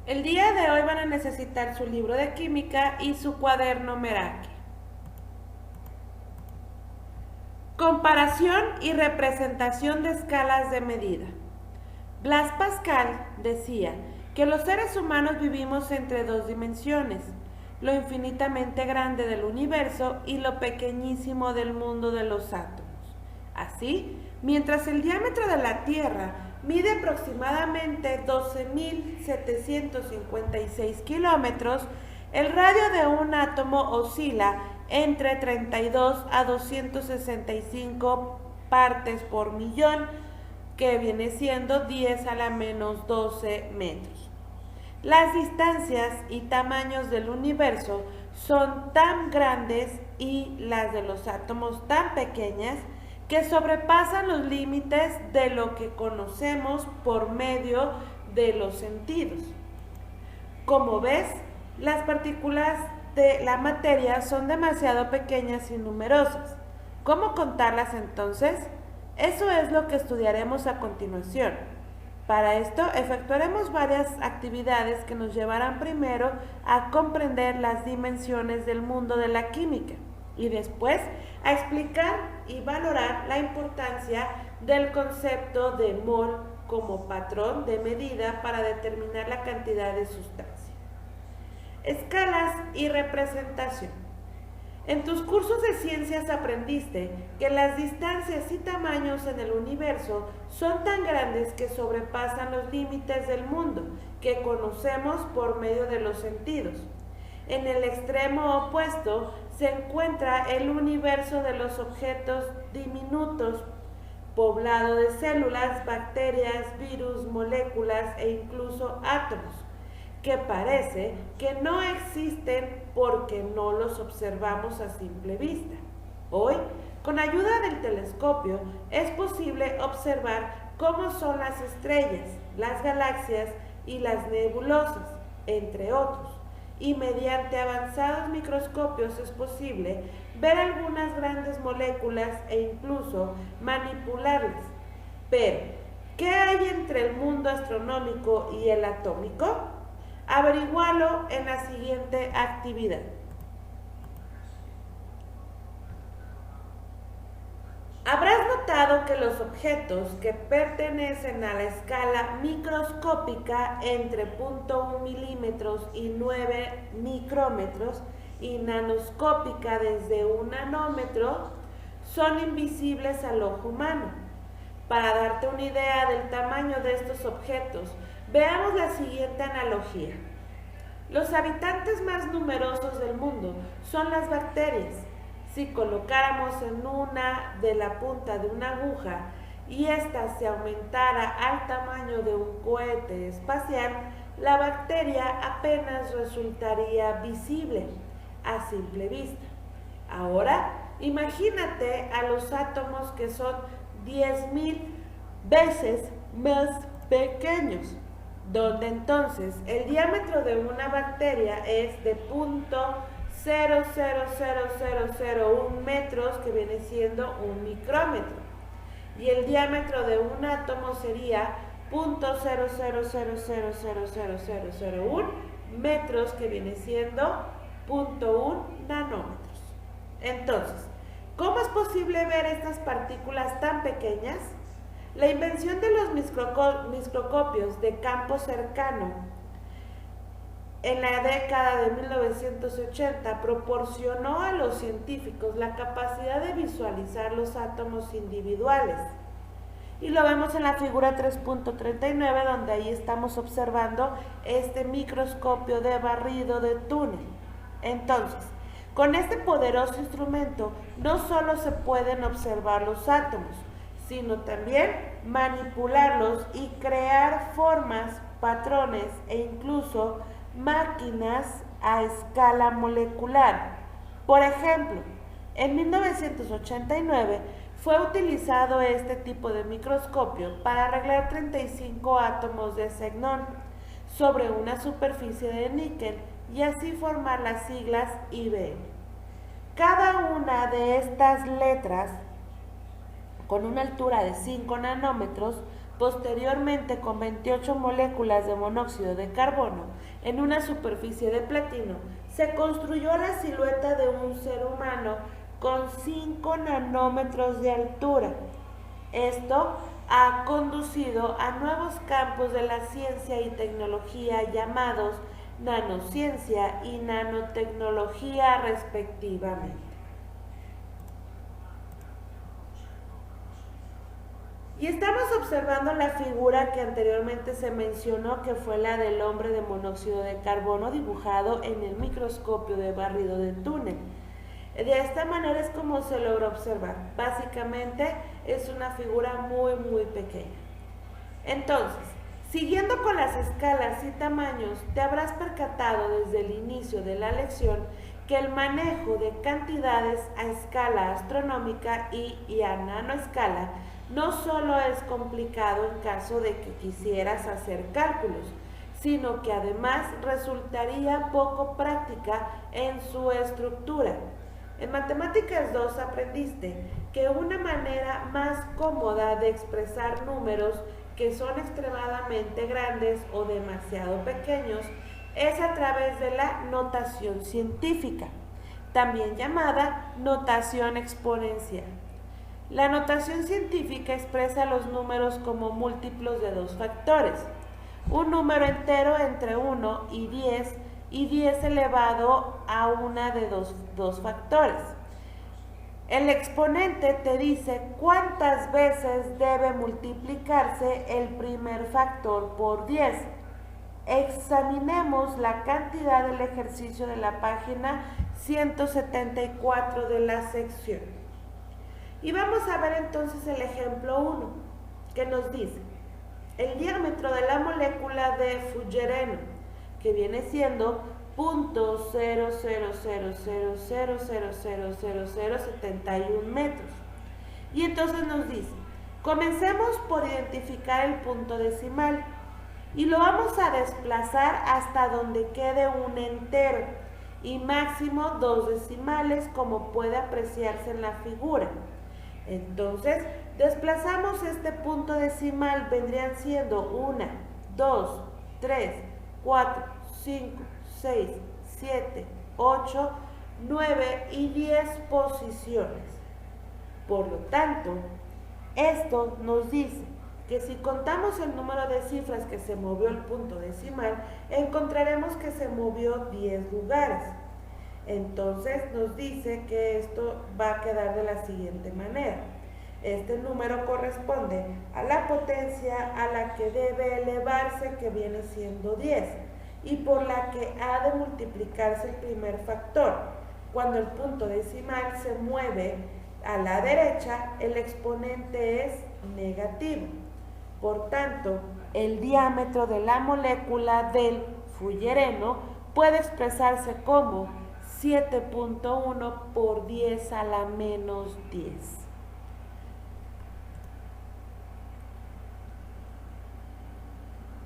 El día de hoy van a necesitar su libro de química y su cuaderno Meraki. Comparación y representación de escalas de medida. Blaise Pascal decía que los seres humanos vivimos entre dos dimensiones, lo infinitamente grande del universo y lo pequeñísimo del mundo de los átomos. Así, mientras el diámetro de la Tierra mide aproximadamente 12.756 kilómetros, el radio de un átomo oscila entre 32 a 265 partes por millón, que viene siendo 10 a la menos 12 metros. Las distancias y tamaños del universo son tan grandes y las de los átomos tan pequeñas que sobrepasan los límites de lo que conocemos por medio de los sentidos. Como ves, las partículas de la materia son demasiado pequeñas y numerosas. ¿Cómo contarlas entonces? Eso es lo que estudiaremos a continuación. Para esto efectuaremos varias actividades que nos llevarán primero a comprender las dimensiones del mundo de la química y después a explicar y valorar la importancia del concepto de mol como patrón de medida para determinar la cantidad de sustancia. Escalas y representación. En tus cursos de ciencias aprendiste que las distancias y tamaños en el universo son tan grandes que sobrepasan los límites del mundo que conocemos por medio de los sentidos. En el extremo opuesto se encuentra el universo de los objetos diminutos, poblado de células, bacterias, virus, moléculas e incluso átomos, que parece que no existen porque no los observamos a simple vista. Hoy, con ayuda del telescopio, es posible observar cómo son las estrellas, las galaxias y las nebulosas, entre otros. Y mediante avanzados microscopios es posible ver algunas grandes moléculas e incluso manipularlas. Pero, ¿qué hay entre el mundo astronómico y el atómico? Averigualo en la siguiente actividad. Habrás notado que los objetos que pertenecen a la escala microscópica entre 0.1 milímetros y 9 micrómetros y nanoscópica desde 1 nanómetro son invisibles al ojo humano. Para darte una idea del tamaño de estos objetos, veamos la siguiente analogía. Los habitantes más numerosos del mundo son las bacterias. Si colocáramos en una de la punta de una aguja y ésta se aumentara al tamaño de un cohete espacial, la bacteria apenas resultaría visible a simple vista. Ahora, imagínate a los átomos que son 10.000 veces más pequeños, donde entonces el diámetro de una bacteria es de 0.00001 metros, que viene siendo un micrómetro, y el diámetro de un átomo sería 0.000000001 metros, que viene siendo 0.1 nanómetros. Entonces, ¿cómo es posible ver estas partículas tan pequeñas? La invención de los microscopios de campo cercano en la década de 1980 proporcionó a los científicos la capacidad de visualizar los átomos individuales. Y lo vemos en la figura 3.39, donde ahí estamos observando este microscopio de barrido de túnel. Entonces, con este poderoso instrumento no solo se pueden observar los átomos, sino también manipularlos y crear formas, patrones e incluso máquinas a escala molecular. Por ejemplo, en 1989 fue utilizado este tipo de microscopio para arreglar 35 átomos de xenón sobre una superficie de níquel y así formar las siglas IBM. Cada una de estas letras, con una altura de 5 nanómetros, posteriormente con 28 moléculas de monóxido de carbono en una superficie de platino, se construyó la silueta de un ser humano con 5 nanómetros de altura. Esto ha conducido a nuevos campos de la ciencia y tecnología llamados nanociencia y nanotecnología respectivamente. Y estamos observando la figura que anteriormente se mencionó, que fue la del hombre de monóxido de carbono dibujado en el microscopio de barrido de túnel. De esta manera es como se logra observar. Básicamente es una figura muy pequeña. Entonces, siguiendo con las escalas y tamaños, te habrás percatado desde el inicio de la lección que el manejo de cantidades a escala astronómica y a nanoescala no solo es complicado en caso de que quisieras hacer cálculos, sino que además resultaría poco práctica en su estructura. En Matemáticas 2 aprendiste que una manera más cómoda de expresar números que son extremadamente grandes o demasiado pequeños es a través de la notación científica, también llamada notación exponencial. La notación científica expresa los números como múltiplos de dos factores, un número entero entre 1 y 10 elevado a una de dos factores. El exponente te dice cuántas veces debe multiplicarse el primer factor por 10. Examinemos la cantidad del ejercicio de la página 174 de la sección. Y vamos a ver entonces el ejemplo 1, que nos dice el diámetro de la molécula de fullereno, que viene siendo 0.0000000071 metros. Y entonces nos dice, comencemos por identificar el punto decimal y lo vamos a desplazar hasta donde quede un entero y máximo 2 decimales, como puede apreciarse en la figura. Entonces, desplazamos este punto decimal, vendrían siendo 1, 2, 3, 4, 5, 6, 7, 8, 9 y 10 posiciones. Por lo tanto, esto nos dice que si contamos el número de cifras que se movió el punto decimal, encontraremos que se movió 10 lugares. Entonces nos dice que esto va a quedar de la siguiente manera. Este número corresponde a la potencia a la que debe elevarse, que viene siendo 10, y por la que ha de multiplicarse el primer factor. Cuando el punto decimal se mueve a la derecha, el exponente es negativo. Por tanto, el diámetro de la molécula del fullereno puede expresarse como 7.1 por 10 a la menos 10.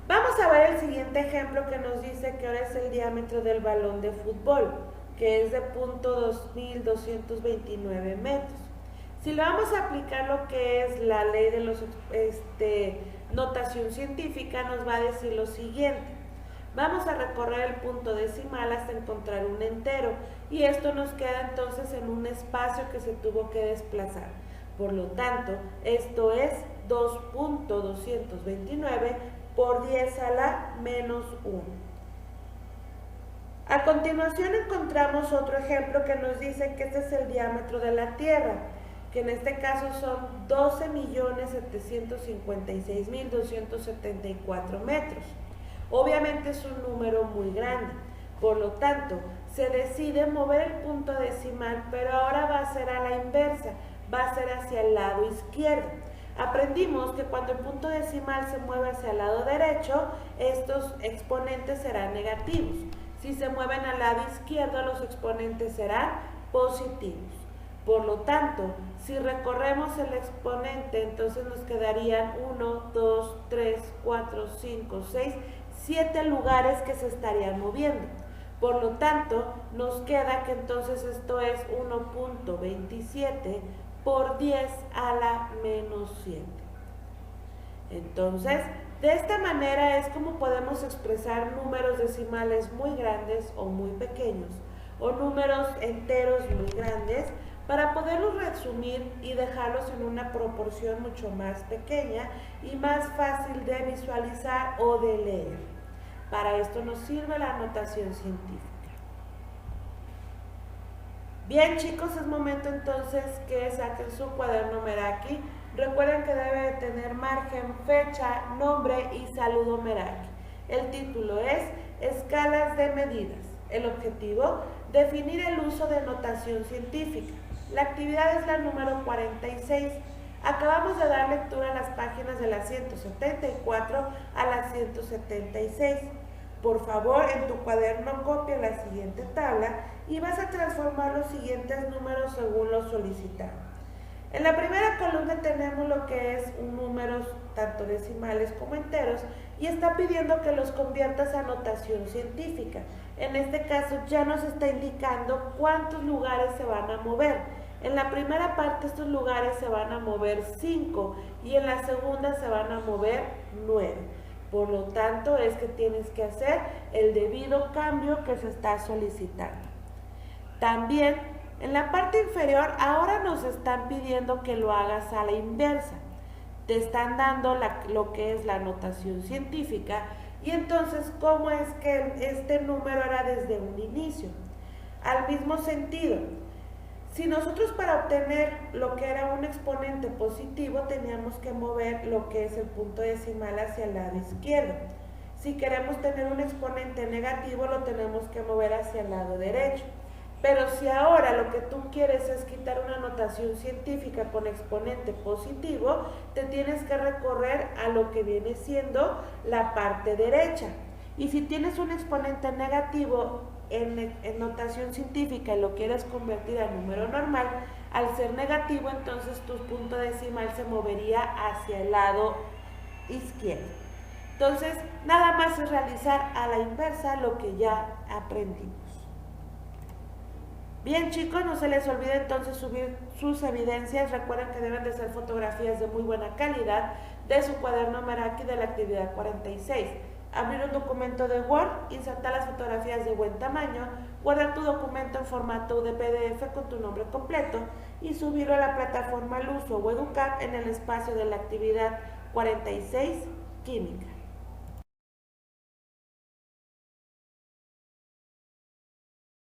Vamos a ver el siguiente ejemplo, que nos dice que ahora es el diámetro del balón de fútbol, que es de 0.2229 metros. Si le vamos a aplicar lo que es la ley de los notación científica, nos va a decir lo siguiente. Vamos a recorrer el punto decimal hasta encontrar un entero, y esto nos queda entonces en un espacio que se tuvo que desplazar. Por lo tanto, esto es 2.229 por 10 a la menos 1. A continuación encontramos otro ejemplo que nos dice que este es el diámetro de la Tierra, que en este caso son 12.756.274 metros. Obviamente es un número muy grande, por lo tanto se decide mover el punto decimal, pero ahora va a ser a la inversa, va a ser hacia el lado izquierdo. Aprendimos que cuando el punto decimal se mueve hacia el lado derecho, estos exponentes serán negativos. Si se mueven al lado izquierdo, los exponentes serán positivos. Por lo tanto, si recorremos el exponente, entonces nos quedarían 1, 2, 3, 4, 5, 6, 7 lugares que se estarían moviendo. Por lo tanto, nos queda que entonces esto es 1.27 por 10 a la menos 7. Entonces, de esta manera es como podemos expresar números decimales muy grandes o muy pequeños, o números enteros muy grandes, para poderlos resumir y dejarlos en una proporción mucho más pequeña y más fácil de visualizar o de leer. Para esto nos sirve la notación científica. Bien, chicos, es momento entonces que saquen su cuaderno Meraki. Recuerden que debe tener margen, fecha, nombre y saludo Meraki. El título es Escalas de medidas. El objetivo, definir el uso de notación científica. La actividad es la número 46. Acabamos de dar lectura a las páginas de la 174 a la 176. Por favor, en tu cuaderno copia la siguiente tabla y vas a transformar los siguientes números según lo solicitado. En la primera columna tenemos lo que es números tanto decimales como enteros y está pidiendo que los conviertas a notación científica. En este caso ya nos está indicando cuántos lugares se van a mover. En la primera parte estos lugares se van a mover 5 y en la segunda se van a mover 9. Por lo tanto, es que tienes que hacer el debido cambio que se está solicitando. También, en la parte inferior, ahora nos están pidiendo que lo hagas a la inversa. Te están dando lo que es la notación científica y entonces, ¿cómo es que este número era desde un inicio? Al mismo sentido, si nosotros para obtener lo que era un exponente positivo teníamos que mover lo que es el punto decimal hacia el lado izquierdo. Si queremos tener un exponente negativo lo tenemos que mover hacia el lado derecho. Pero si ahora lo que tú quieres es quitar una notación científica con exponente positivo, te tienes que recorrer a lo que viene siendo la parte derecha. Y si tienes un exponente negativo en notación científica y lo quieres convertir a número normal, al ser negativo, entonces tu punto decimal se movería hacia el lado izquierdo. Entonces, nada más es realizar a la inversa lo que ya aprendimos. Bien, chicos, no se les olvide entonces subir sus evidencias. Recuerden que deben de ser fotografías de muy buena calidad de su cuaderno Meraki de la actividad 46. Abrir un documento de Word, insertar las fotografías de buen tamaño, guardar tu documento en formato de PDF con tu nombre completo y subirlo a la plataforma Luso o Educat en el espacio de la actividad 46 Química.